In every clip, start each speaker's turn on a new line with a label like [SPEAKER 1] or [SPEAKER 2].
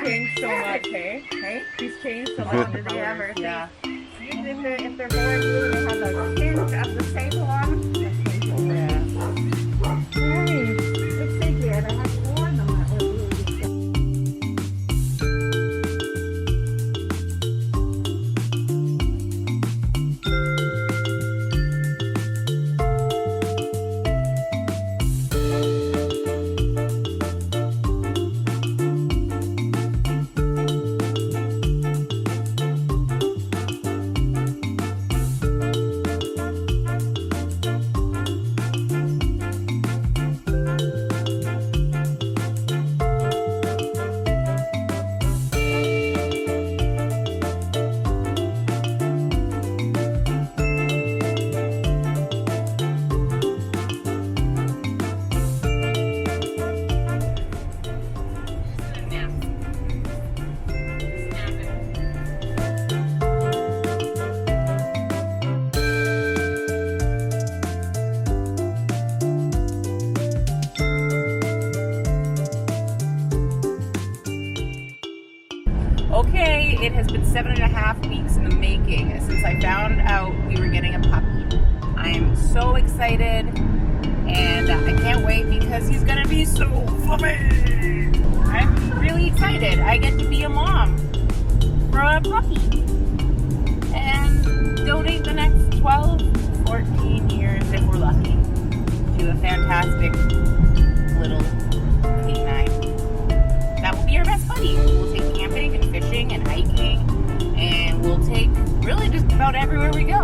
[SPEAKER 1] changed so much, hey? Hey? He's changed so much under the ever. Yeah. If they're more blue, they have a tint of the sable on. Yeah. Nice. Let's see here. I have 4 of them that were blue. Okay, it has been 7.5 weeks in the making since I found out we were getting a puppy. I am so excited, and I can't wait because he's gonna be so fluffy. I'm really excited. I get to be a mom for a puppy and donate the next 12, 14 years, if we're lucky, to a fantastic little canine. That will be our best buddy. We'll take camping and fishing and hiking, and we'll take really just about everywhere we go.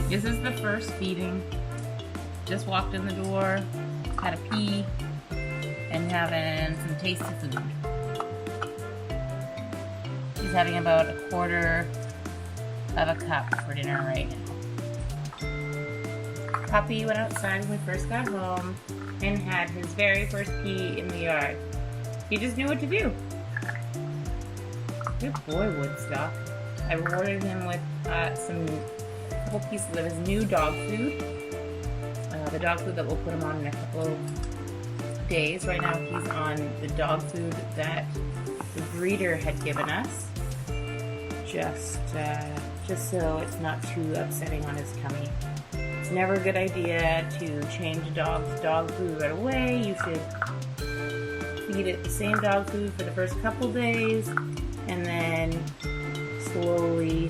[SPEAKER 1] This is the first feeding. Just walked in the door, had a pee, and having some tasty food. He's having about 1/4 of a cup for dinner right now. Puppy went outside when we first got home and had his very first pee in the yard. He just knew what to do. Good boy, Woodstock. I rewarded him with couple pieces of his new dog food. The dog food that we'll put him on in a couple of days. Right now he's on the dog food that the breeder had given us, just so it's not too upsetting on his tummy. It's never a good idea to change a dog's dog food right away. You should feed it the same dog food for the first couple days and then slowly